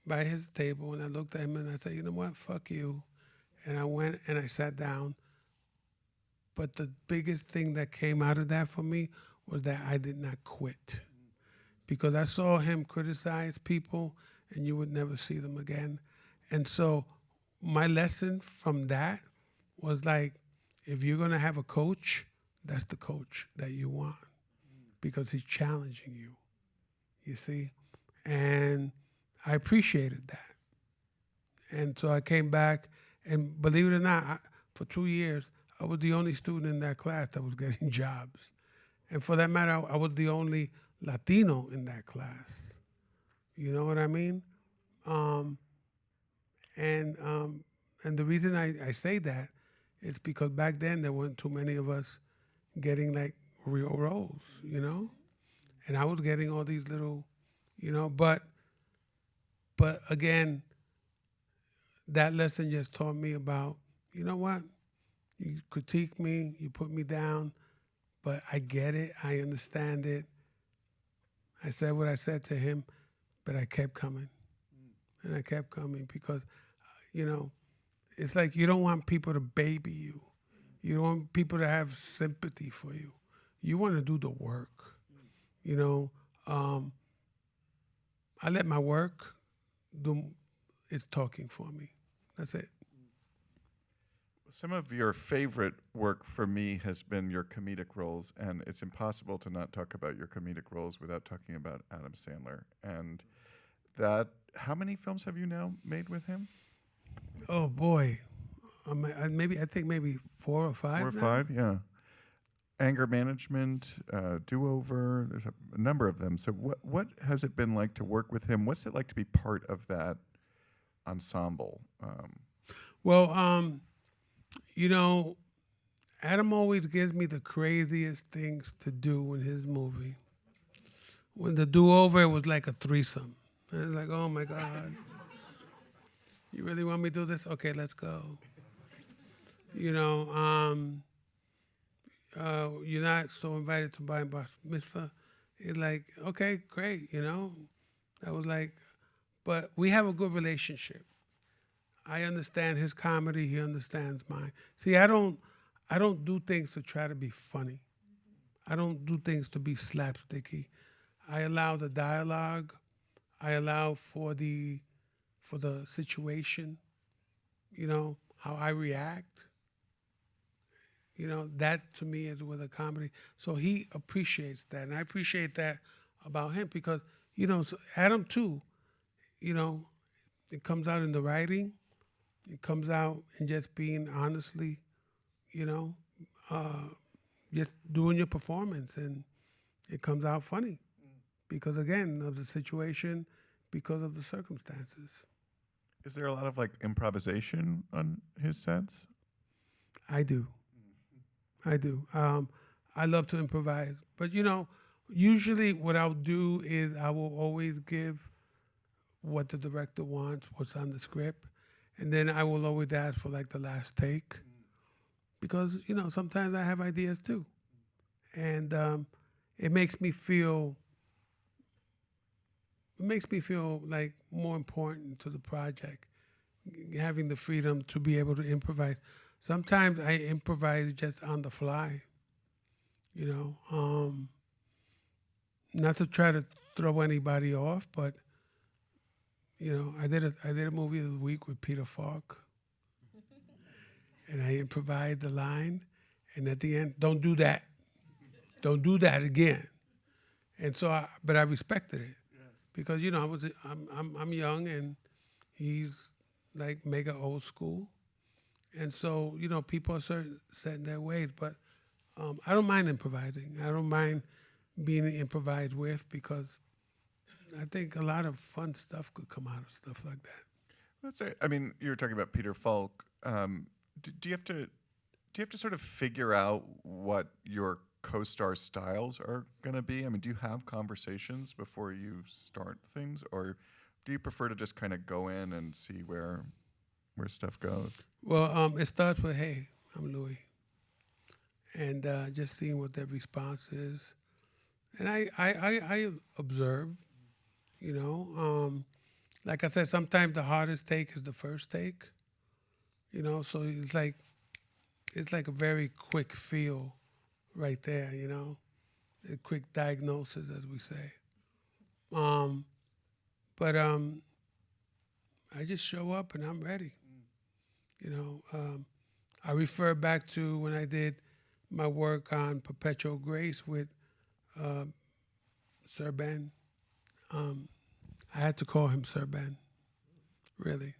by his table and I looked at him and I said, "You know what? Fuck you." And I went and I sat down. But the biggest thing that came out of that for me was that I did not quit. Because I saw him criticize people and you would never see them again. And so my lesson from that was like, if you're gonna have a coach, that's the coach that you want because he's challenging you, you see? And I appreciated that. And so I came back, and believe it or not, for 2 years, I was the only student in that class that was getting jobs. And for that matter, I was the only Latino in that class. You know what I mean? Um, and the reason I say that is because back then there weren't too many of us getting like real roles, you know? And I was getting all these little, you know, but again, that lesson just taught me about, you know what? You critique me, you put me down, but I get it, I understand it. I said what I said to him, but I kept coming. And I kept coming because, you know, it's like you don't want people to baby you. You don't want people to have sympathy for you. You want to do the work. You know, I let my work do its talking for me. That's it. Some of your favorite work for me has been your comedic roles, and it's impossible to not talk about your comedic roles without talking about Adam Sandler. And that, how many films have you now made with him? Oh boy, I think maybe 4 or 5. 4 or 5, yeah. Anger Management, Do Over. There's a number of them. So what has it been like to work with him? What's it like to be part of that ensemble? Well, you know, Adam always gives me the craziest things to do in his movie. When the Do Over, it was like a threesome. And it's like, oh my God. You really want me to do this? Okay, let's go. You know, you're not so invited to my bar mitzvah. It's like, okay, great, you know. I was like, but we have a good relationship. I understand his comedy, he understands mine. See, I don't do things to try to be funny. I don't do things to be slapsticky. I allow the dialogue. I allow for the situation, you know, how I react. You know, that to me is with a comedy. So he appreciates that. And I appreciate that about him because, you know, so Adam too, you know, it comes out in the writing, it comes out in just being honestly, you know, uh, just doing your performance and it comes out funny because, again, of the situation, because of the circumstances. Is there a lot of like improvisation on his sets? I do. I do. I love to improvise, but you know, usually what I'll do is I will always give what the director wants, what's on the script, and then I will always ask for like the last take because you know sometimes I have ideas too, and it makes me feel like more important to the project, having the freedom to be able to improvise. Sometimes I improvise just on the fly, you know. Not to try to throw anybody off, but you know, I did a movie this week with Peter Falk, and I improvised the line, and at the end, don't do that again. And so, but I respected it because you know I'm young and he's like mega old school, and so you know people are set in their ways, but I don't mind improvising. I don't mind being improvised with because I think a lot of fun stuff could come out of stuff like that. That's it. I mean, you were talking about Peter Falk. Do you have to sort of figure out what your co-star styles are going to be? I mean, do you have conversations before you start things, or do you prefer to just kind of go in and see where stuff goes? Well, it starts with, "Hey, I'm Louis," and just seeing what their response is, and I observe. You know, like I said, sometimes the hardest take is the first take. You know, so it's like a very quick feel right there. You know, a quick diagnosis, as we say. Um, but I just show up and I'm ready. You know, I refer back to when I did my work on Perpetual Grace with uh, Sir Ben. Um, I had to call him Sir Ben, really.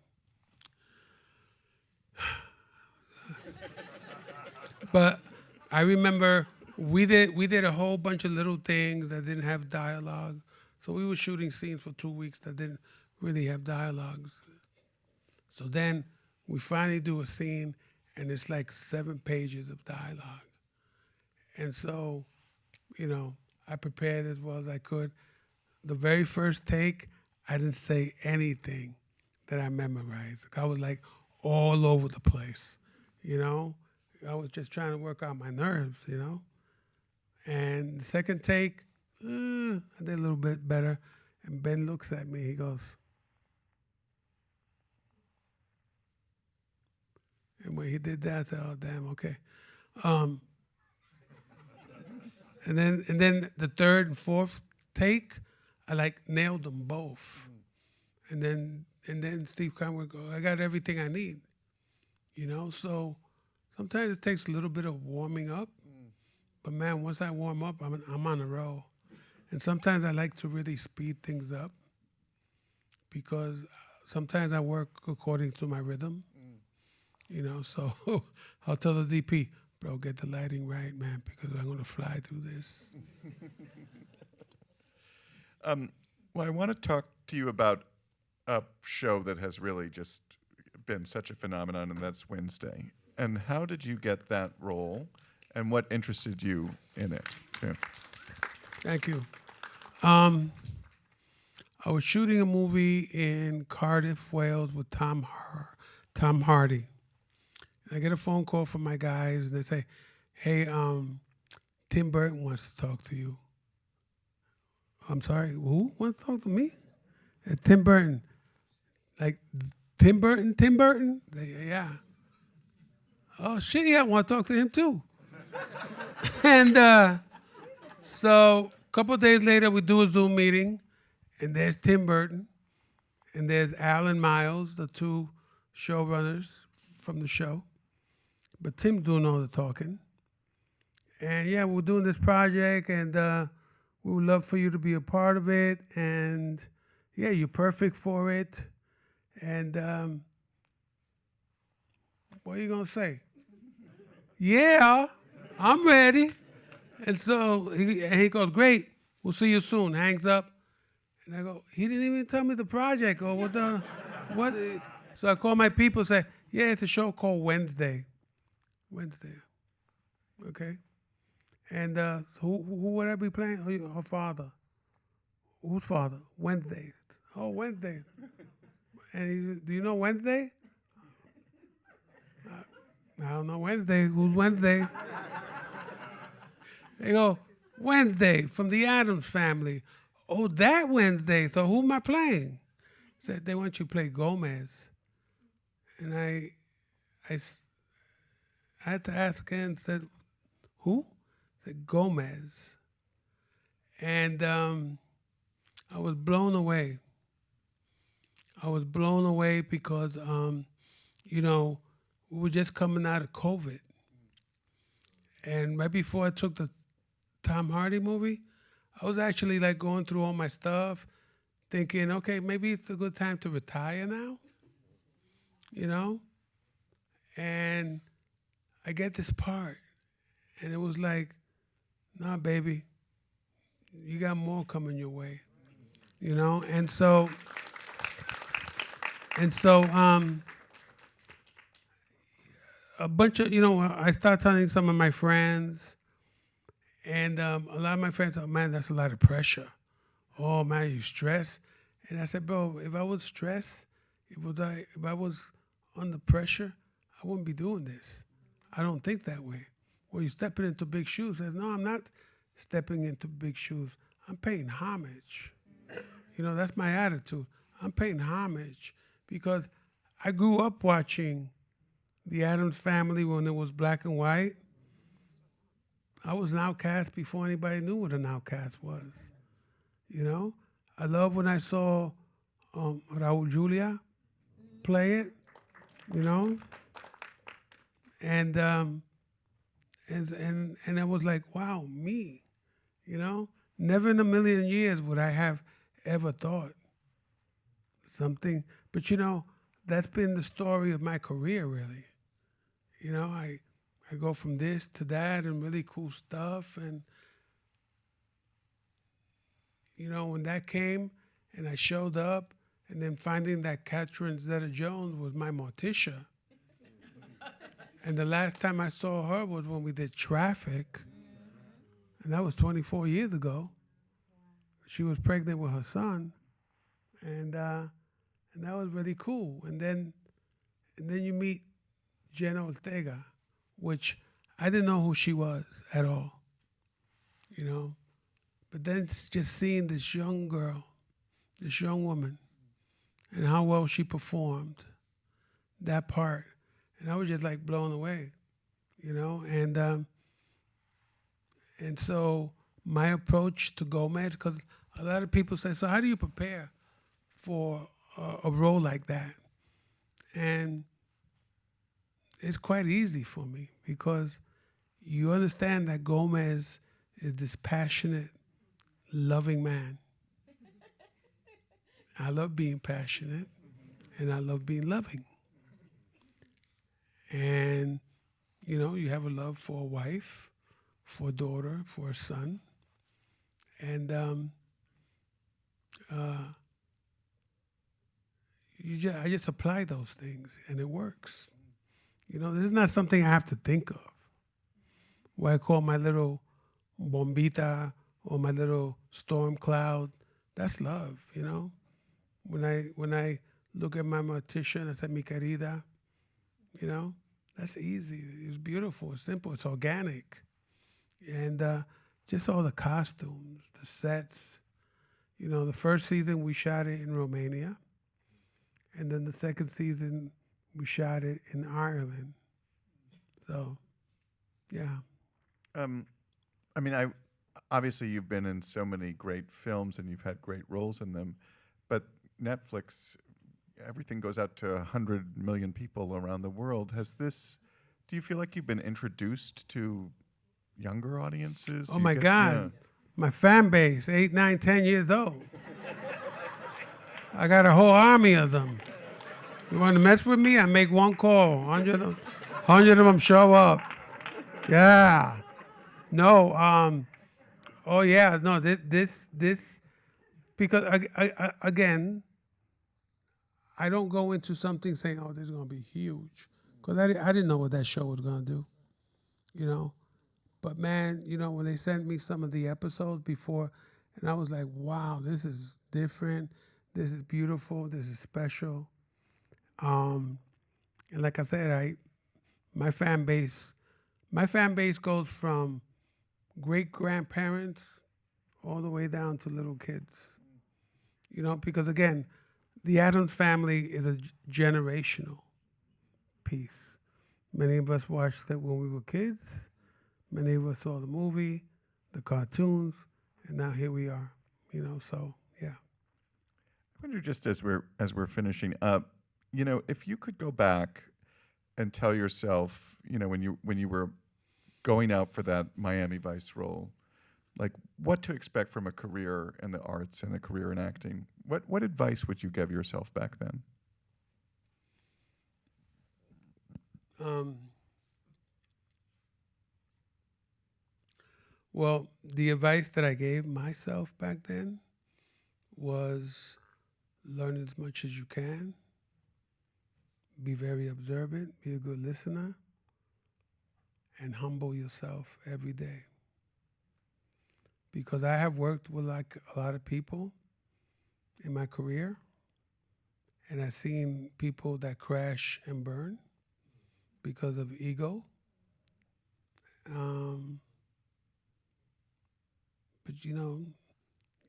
But I remember we did a whole bunch of little things that didn't have dialogue. So we were shooting scenes for 2 weeks that didn't really have dialogues. So then we finally do a scene and it's like 7 pages of dialogue. And so, you know, I prepared as well as I could. The very first take, I didn't say anything that I memorized. I was like all over the place, you know. I was just trying to work out my nerves, you know. And the second take, I did a little bit better. And Ben looks at me. He goes, and when he did that, I said, "Oh, damn, okay." Um, and then the third and fourth take, I like nailed them both. And then Steve Conway go, "I got everything I need," you know. So sometimes it takes a little bit of warming up, but man, once I warm up, I'm on a roll. And sometimes I like to really speed things up because sometimes I work according to my rhythm, you know. So I'll tell the DP, "Bro, get the lighting right, man, because I'm gonna fly through this." Well, I want to talk to you about a show that has really just been such a phenomenon, and that's Wednesday. And how did you get that role, and what interested you in it? Yeah. Thank you. I was shooting a movie in Cardiff, Wales, with Tom Hardy. I get a phone call from my guys, and they say, "Hey, Tim Burton wants to talk to you." I'm sorry, who wants to talk to me? Tim Burton. Like, Tim Burton? Tim Burton? Yeah. Oh, shit, yeah, I want to talk to him too. And so a couple of days later, we do a Zoom meeting, and there's Tim Burton, and there's Alan Miles, the two showrunners from the show. But Tim's doing all the talking. And yeah, we're doing this project, and we would love for you to be a part of it. And yeah, you're perfect for it. And what are you going to say? Yeah, I'm ready. And so he goes, great, we'll see you soon. Hangs up. And I go, he didn't even tell me the project or what. So I call my people, say, yeah, it's a show called Wednesday. Wednesday. Okay. And who would I be playing? Oh, her father. Whose father? Wednesday. Oh, Wednesday. And do you know Wednesday? I don't know Wednesday. Who's Wednesday? They go, Wednesday from the Addams Family. Oh, that Wednesday. So who am I playing? Said they want you to play Gomez. And I had to ask again. Said, who? Said Gomez. And I was blown away. I was blown away because, you know, we were just coming out of COVID. And right before I took the Tom Hardy movie, I was actually like going through all my stuff, thinking, okay, maybe it's a good time to retire now, you know? And I get this part, and it was like, nah, baby, you got more coming your way, you know? And so, a bunch of, you know, I start telling some of my friends, and a lot of my friends, oh man, that's a lot of pressure. Oh man, you stressed? And I said, bro, if I was stressed, if I was under pressure, I wouldn't be doing this. I don't think that way. Well, you're stepping into big shoes. I said, no, I'm not stepping into big shoes. I'm paying homage. You know, that's my attitude. I'm paying homage because I grew up watching the Addams Family when it was black and white. I was an outcast before anybody knew what an outcast was. You know, I love when I saw Raul Julia play it. You know, and I was like, wow, me. You know, never in a million years would I have ever thought something. But you know, that's been the story of my career, really. You know, I go from this to that and really cool stuff. And, you know, when that came and I showed up and then finding that Catherine Zeta-Jones was my Morticia. And the last time I saw her was when we did Traffic. And that was 24 years ago. She was pregnant with her son. And that was really cool. And then you meet Jenna Ortega, which I didn't know who she was at all, you know. But then just seeing this young girl, this young woman, and how well she performed that part, and I was just like blown away, you know. And so my approach to Gomez, because a lot of people say, so how do you prepare for a role like that? And it's quite easy for me because you understand that Gomez is this passionate, loving man. I love being passionate and I love being loving. And, you know, you have a love for a wife, for a daughter, for a son. And I just apply those things and it works. You know, this is not something I have to think of. What I call my little bombita or my little storm cloud, that's love, you know? When I look at my mortician, I say, mi querida, you know? That's easy. It's beautiful. It's simple. It's organic, and just all the costumes, the sets. You know, the first season we shot it in Romania, and then the second season we shot it in Ireland. So, yeah. I mean, obviously you've been in so many great films and you've had great roles in them, but Netflix, everything goes out to 100 million people around the world. Do you feel like you've been introduced to younger audiences? Oh my God, my fan base, 8, 9, 10 years old. I got a whole army of them. You want to mess with me? I make one call. 100 of them show up. Yeah. No. Oh yeah. No. This. Because again, I don't go into something saying, "Oh, this is gonna be huge," because I didn't know what that show was gonna do. You know. But man, you know, when they sent me some of the episodes before, and I was like, "Wow, this is different. This is beautiful. This is special." And like I said, my fan base goes from great grandparents all the way down to little kids. You know, because again, the Addams family is a generational piece. Many of us watched it when we were kids. Many of us saw the movie, the cartoons, and now here we are. You know, so yeah. I wonder, just as we're finishing up, you know, if you could go back and tell yourself, you know, when you were going out for that Miami Vice role, like what to expect from a career in the arts and a career in acting, what advice would you give yourself back then? Well, the advice that I gave myself back then was learn as much as you can, be very observant, be a good listener, and humble yourself every day. Because I have worked with like a lot of people in my career, and I've seen people that crash and burn because of ego. But you know,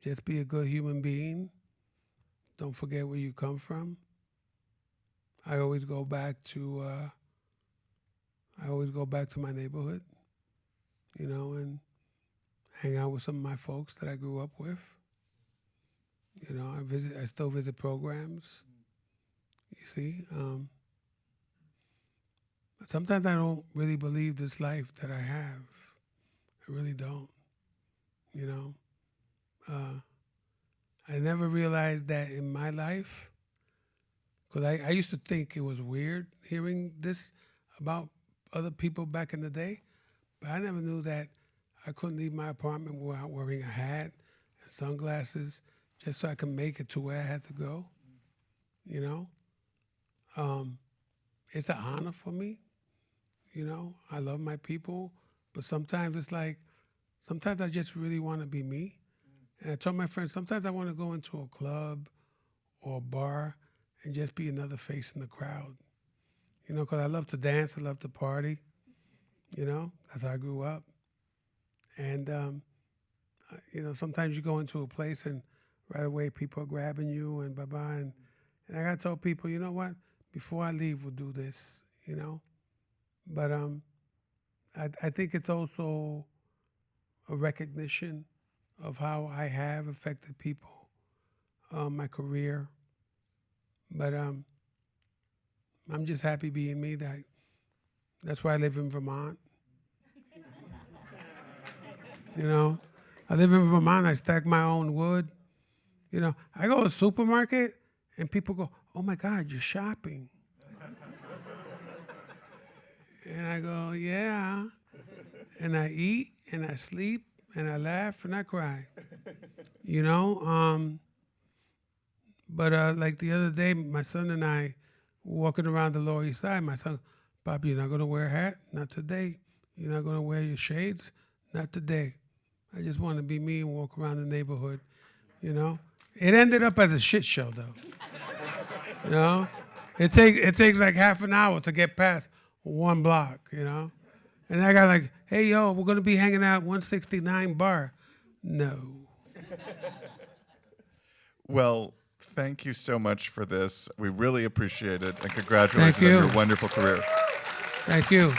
just be a good human being. Don't forget where you come from. I always go back to my neighborhood, you know, and hang out with some of my folks that I grew up with. You know, I still visit programs. You see, sometimes I don't really believe this life that I have. I really don't. You know, I never realized that in my life, because I used to think it was weird hearing this about other people back in the day, but I never knew that I couldn't leave my apartment without wearing a hat and sunglasses just so I could make it to where I had to go. You know, it's an honor for me. You know, I love my people, but sometimes it's like, sometimes I just really want to be me. And I told my friends, sometimes I want to go into a club or a bar and just be another face in the crowd. You know, because I love to dance, I love to party. You know, that's how I grew up. And, you know, sometimes you go into a place and right away people are grabbing you and bye-bye. And I got to tell people, you know what, before I leave, we'll do this, you know. But I think it's also a recognition of how I have affected people, my career. But I'm just happy being me. That's why I live in Vermont. You know, I live in Vermont. I stack my own wood. You know, I go to a supermarket and people go, "Oh my God, you're shopping." And I go, "Yeah." And I eat and I sleep and I laugh and I cry. You know, but like the other day, my son and I were walking around the Lower East Side. My son, "Papa, you're not going to wear a hat? Not today. You're not going to wear your shades? Not today. I just want to be me and walk around the neighborhood," you know. It ended up as a shit show, though. You know, it takes like half an hour to get past one block, you know? And I got like, hey, yo, we're going to be hanging out 169 bar. No. Well, thank you so much for this. We really appreciate it, and Thank congratulations on you. your wonderful career. Thank you.